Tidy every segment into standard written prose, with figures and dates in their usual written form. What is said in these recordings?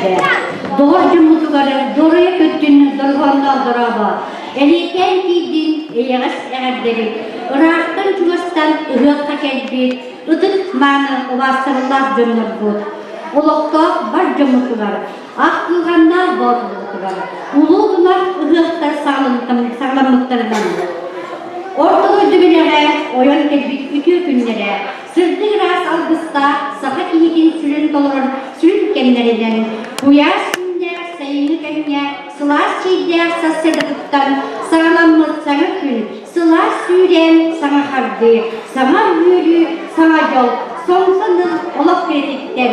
elde. Doğru cumhurları, doğruya kötünü, doğruğundan doğruğa. Eliyken giydin, eyağız eğerderi. Irak'tan Cumhur'dan ıhıak'a geldi. Idık manı ovastırıllar cümle bu. Olukta var cumhurlar. Aklığanlar Bootulular. Uluğdular ıhıaklar sağlamlıklarından. Ortalığı dübelere, oyun gelbik ütü günlere. Sırdı ras algısta, sakat iyikin sürün doluran sürün gemlerinden. Uyar sünler, sayını gemle, sılar çiğder sassırdıktan, sağlamlık sana gün. Sılar süren sana hardı, sana yürü, sana yol, sonsanın olak verdikten.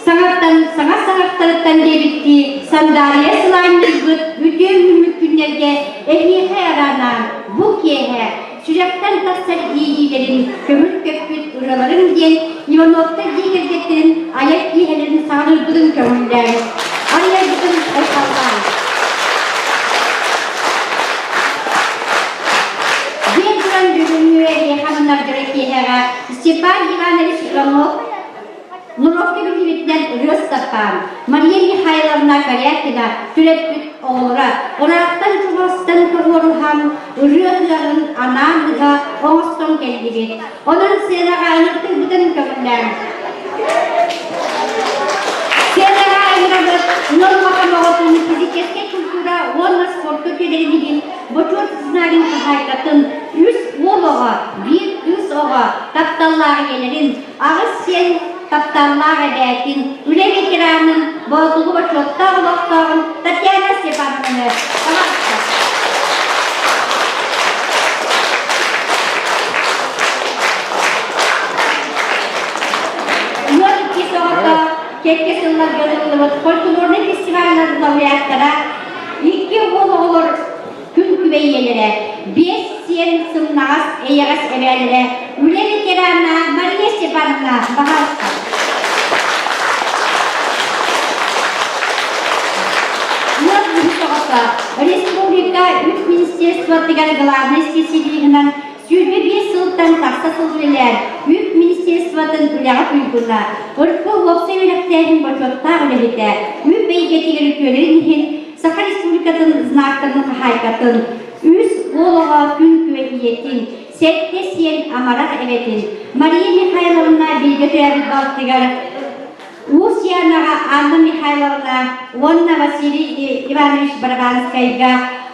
Sanatlardan debitti, sandalye sılayın yılgıt, bütün mümkünlerge ehlihe yaranan bu kiyehe, sürekten tasar iyilerin, kömür köpüt uraların diyen, Ivanov'da diğerletlerin, ayak iyihelerin sağlırdığın kömürler, araya gidin aykallar. Diğer duran bölümlüğe hanımlar gerekiyehe, Ivanoviç Nurovka bilgilikten Röstapan, Maria Mikhailovna Karyakina, Türetbüt oğura, Orak'tan Cumhur'dan Kırmurhan, Rüyatların anamlığa Oğuz'tan geldi. Onun Sedağa anırtı bütün köpükler. Sedağa anırtı, Nurmakam Oğuz'un fizikeske kültüra, Onla sportu tüylerini Boçur sınavın haykatın, üst oğuğa, bir üst oğuğa, taptallar gelirin, ağız sen, Kaptanlar edetin, üle veteranın, Bootuluga çokta uloktağın, Tatyana Stepanovna, Yol iki soğukta, kekke sıllar gözükülür, folklorlu festivalların laureatlara, iki olur gün küveyyelere, 5 siyen sımnağız eyağız everlere, üle veteranına, Maria Stepanovna, baharsın. Республика үч министерствотыгар главности силигинен сүйбе 5 сылыктан такса сылгылар, үч министерствотын үләгә күйгүнә. Өркө лопса үләктерин бочотта үләгәтә. Үч бәйгәтигәр көрәнһин, Саха Республикатын знактарын хайкатын, үз олога күн күвәтиетин, сәтте сен амарак эветин. Мария Михайловна билгәтәр балтыгар Усьянаға Анна Михайловна, Онна Василий Иванович Барабанскайға,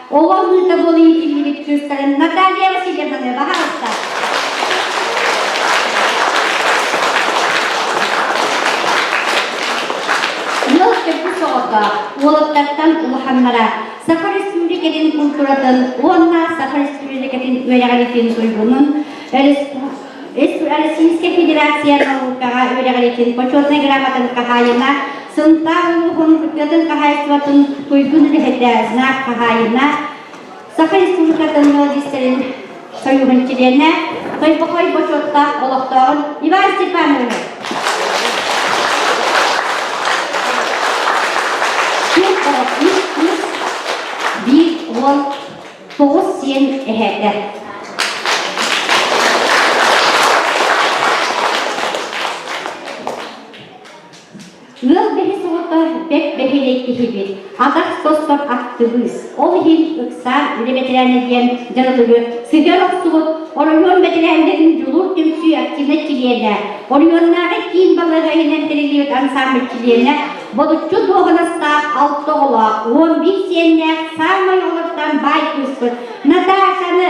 оған мұнда болу етілгелік көстірін Наталья Васильевна бағалықта. Yıl köpü soğuta, olықтақтан ұлғанлара, Саха Республикатын культуратын, Онна Саха Республикатын өйрәғалетін ұйғының, Российская Федерация наукаға өйрәғалетін почетный грамотын қағайына, сынтағын ұғын қағайсыватын көйгін үліхеті знак қағайына, Саха Республикатын молодистерін союғынчылеріне, қойбықой почетта олықтағын Иван Степановна. Bir ol, 9 sen ehədir. Yıl behi soğukta pek behilekli gibi, adak dostlar aktığız, ol hil ıksan üremetlerine diyen canılığı, sıcak soğuk, oryon bedelenlerin julur tümsü aktivitçilerine, oryonlara kiin balığı eğlendiriliyet ansambelçilerine, Bolutçu doğunasta altta ola, 11 senler sarmay oluktan bay kıspır, Natasha'nı.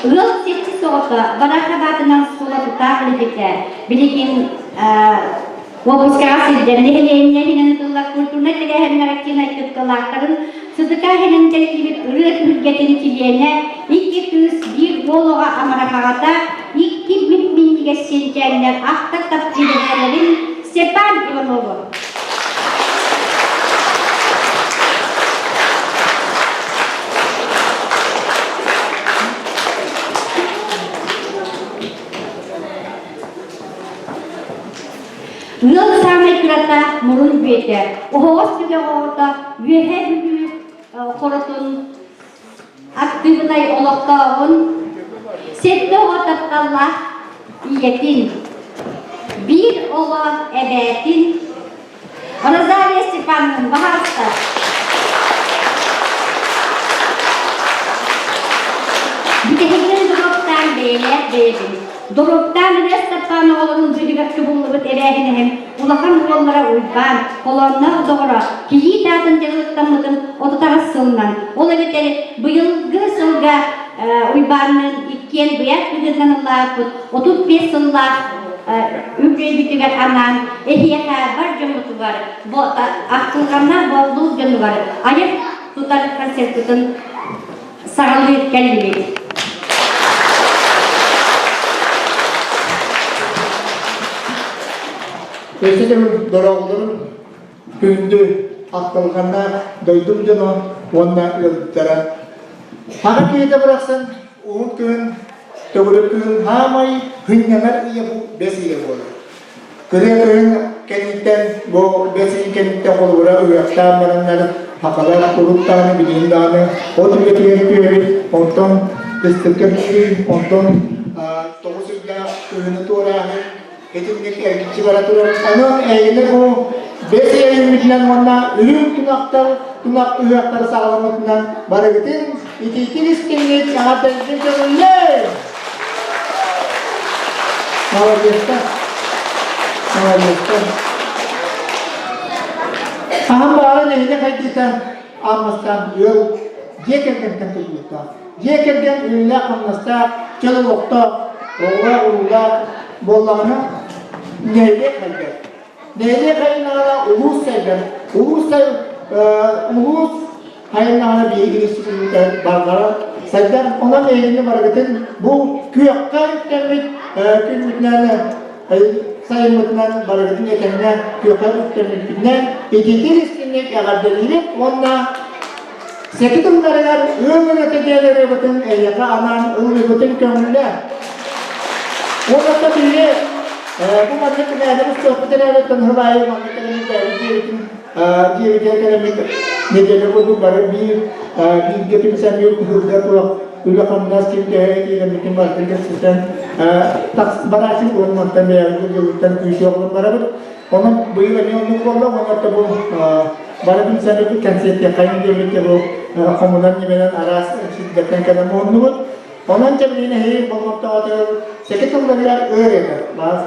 Yıl seçti soğukta, Barakabatından sola tutaklı dikler, bilgin Obuskara silden, neheleyinlerinin tıllar kulturuna telehemin aktivine tıkkalarların Sıdıka helenleri gibi ırık hürgetin çiliğine 201 boluğa amarakağata 2000 binlige sencerler ahta tapçilerin Stepan Ivanovu. Yıl sağmay kürata murun büyete, oğuz tüge oğurda üyehe büyük korotun Akbibunay oloktoğun, sette otaptallah iyetin, bir ola ebetin, Rosaria Stefanov'un baharsta. Bütehegin duroptan beyler beydim. Duroptan Stefanov'un düdügakçı bulunubut ebehine hem ulakan kollara uyban, kolonlar doğru, kiyi dağın cevlettamıdın otutağı sığınan. Ola biteri bu yılgı sılga uybanın ikken duyak bilirden Allah'ın 35 yıllar übrey bütüger anan, ehiyaka var cümleti var. Aktılganlar bolluğu cümleti var. Ayıp tutar konsertinin sağlığı etken gibi. Eşitlerim doğruların gündü aktılganda doydum canı onunla yıldıra. Hana kıyıda bıraksın, oğun köyün, doğru köyün hamayı hınyanar iya bu besiyle olur. Kırıya köyün kenditten, bu besiyin kenditten olur, ıhıahtan maranların hakalar kuruktanı, bilindanı, o tüyetiyen köyü, ondan kıstıkken köyü, ondan toğusuyla köyünü tuğrahı, Etimlik erkekçi baratılar. Onun eğilir bu besi eğilmişten onunla ürün tünakları sağlamasından barakıtın itikin iskinlik ağırda iskinlik ne? Mağariyestan. Aham bağırın eline kaydıysan almastan yol yekerken tutulukta. Yekerken ürünle kalmasında çalılıkta oğla bollağına neyle kaydır. Neyle kaynağına ulus saydır. Ulus kaynağına bir ilişkiler bağlara saydır. Ona eğilimli barakatın bu kıyakta yüklenmek günlüklerine sayılmaktan barakatın yetenine kıyakta yüklenmekten etidir iskinlik ağabeylik onunla sekidimleriler ömür ötedeleri bütün yaka anan ömür bütün kömürler. Orada biri bu madde kıyadımız sohbetlerle tanımayı mamleketlerin ciğerlik nedeni bu barı bir getirsen yok hızda bu ülkenin nasıl değerli mümkün vardır sistem barajın olmaktan veya yıldan kuyusu olmaları onun bu yıl ne onu kolla ona da bu barajın sanatı konsepti kayın devleti bu komutan nimeler aras şiddetten kadar onu onun cebine hey bulmakta otur sekitumlar öğrenir bazı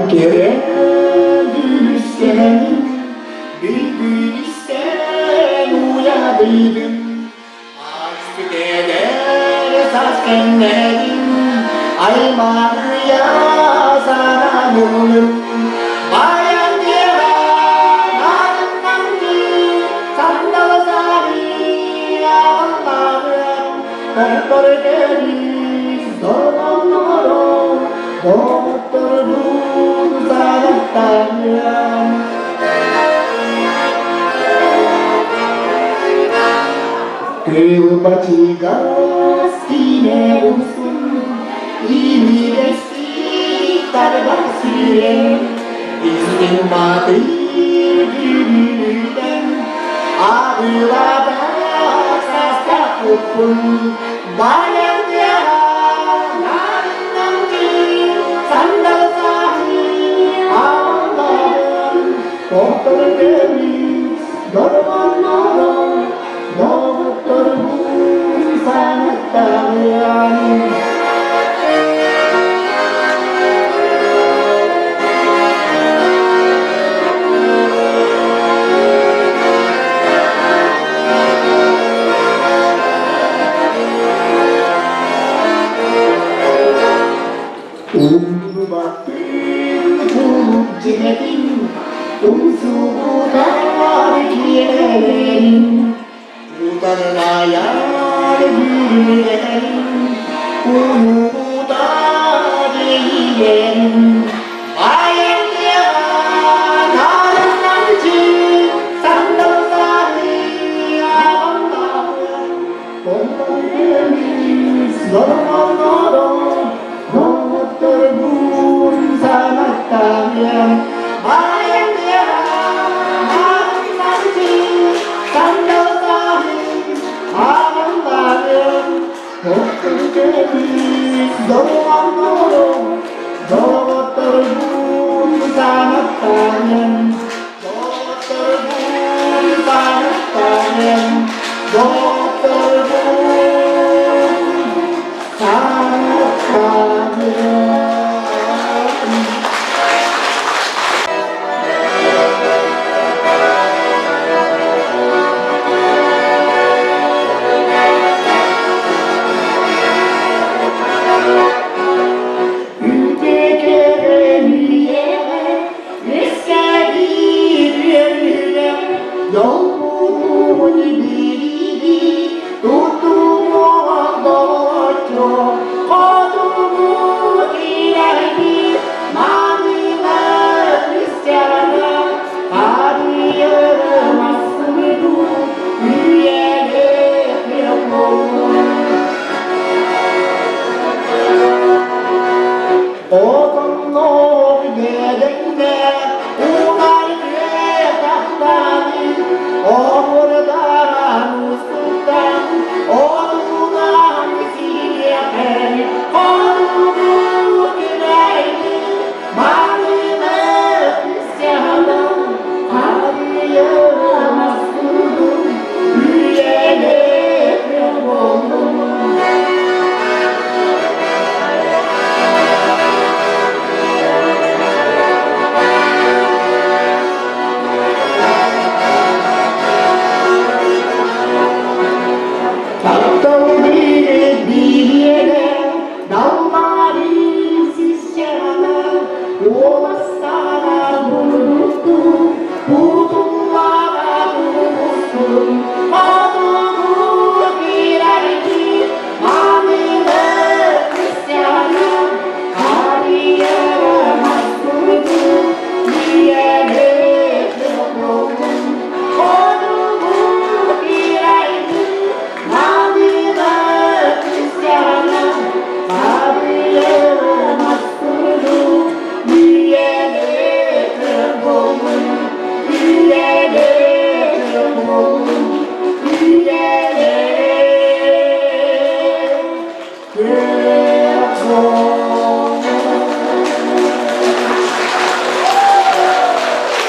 kere düşsenin bir gün isten uyadıydım. Açtı deder saçkenlerin aymanı yazana bulur. Bayan diyen adımlandı sandal zari Allah'ım doktor deriz doğru doktorun zanettanım. Kılbaçıga sine usun İmiresi tarbasire İstimbatı gülüden Ağılada sasta kupun Bayan yaran anlamcı Sandal sahi Allah'ım doktor deriz Dorman doktor bu sanattarım. Baktın bulup cennetin umsular giyelim utanmayar yüreğim umuda değilim ayın yalan arnavcı sandalları Allah'ım ondan deniz zorlanlarım doktor bu sanattarım ayın yalan arnavcı sandalları Allah'ım doktor deniz zorlanlarım doktor bu sanattarım doktor bu sanattarım doktor bu sanattarım.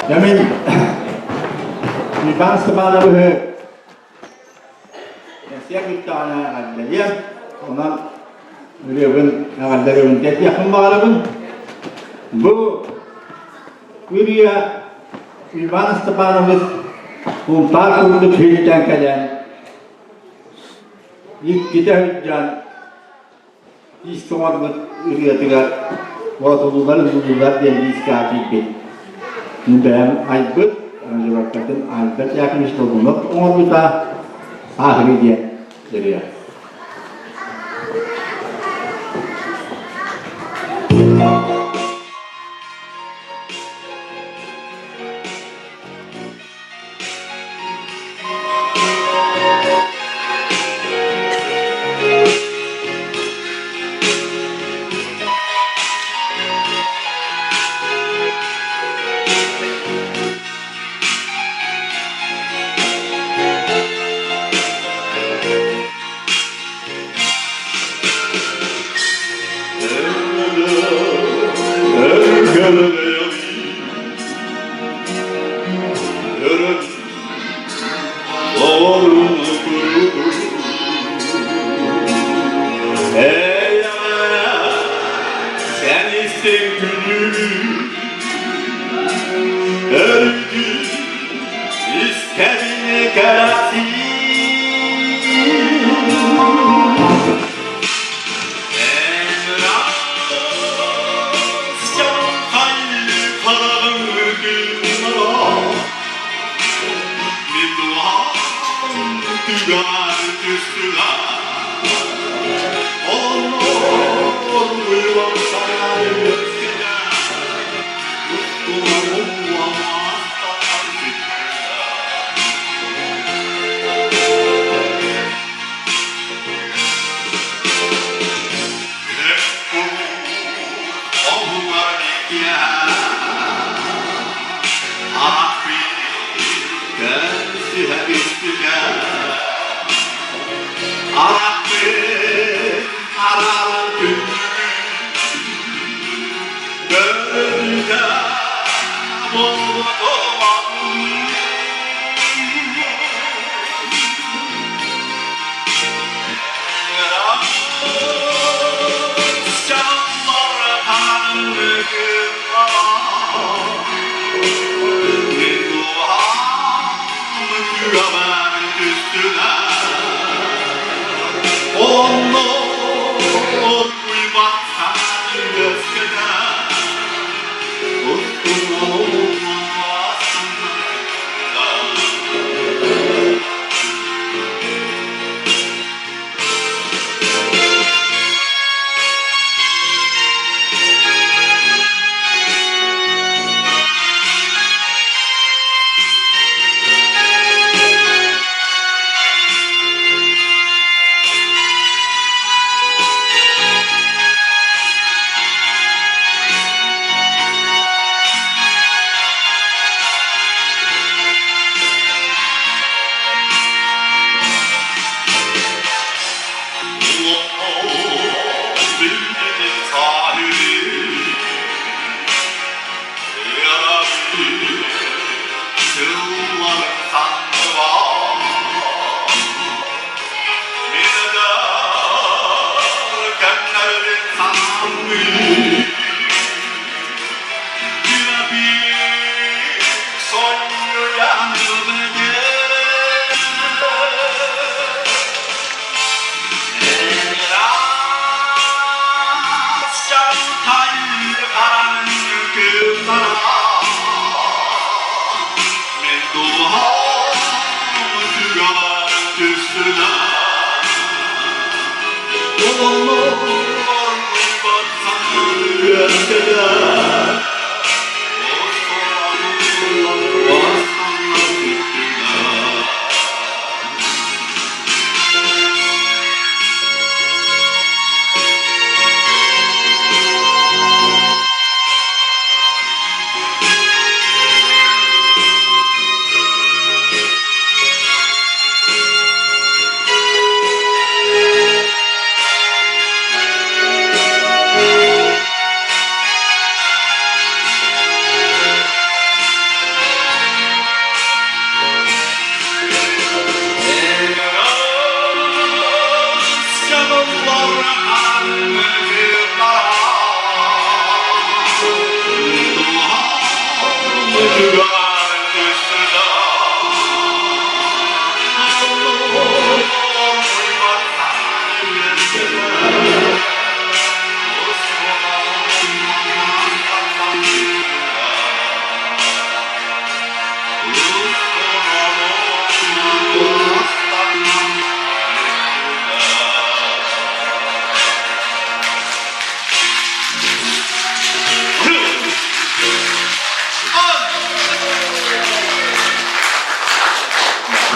Yamin, mi basta bana bu he. Siap kita ada dia, orang beriun, ada beriun. Jadi apa malam bu Ürüye Иван Ивановыз Умтар күндік хейлден кәлен Иккіде хүджан Искомар бұд үрgetіге Ботулуудар, Ботулуудар ден диске атылбет Нүбәм айбыт Жұрақтатын айбыт якын ішті бұнық Оңыр бұта Ахыры ден Жүрия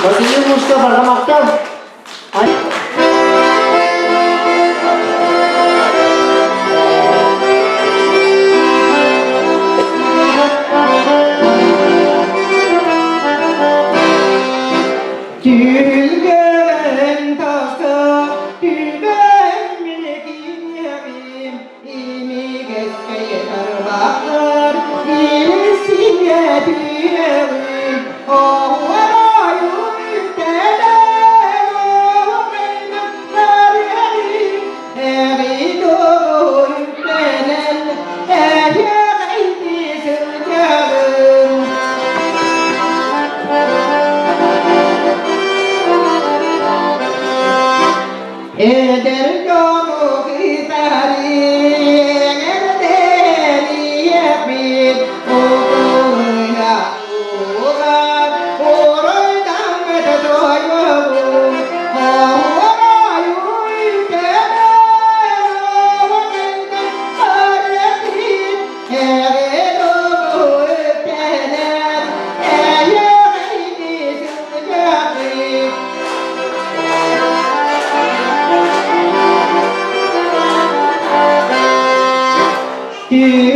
Masih Mustafa Ramaktan. Tülgen tası, tülgen milkin yavim, imi geçkeye tarbaktır, ilisiye tüyevim, oğlarayım teden, oğlayım tarihim, eği doğuyum teden, eği sıcağım. Eder yolu gitari, erderi yapit, oğluya oğlan, oğluydan öte doyum, oğlayım teden, oğlayım tarihim, eğer doğu teden, eğer sıcağım. You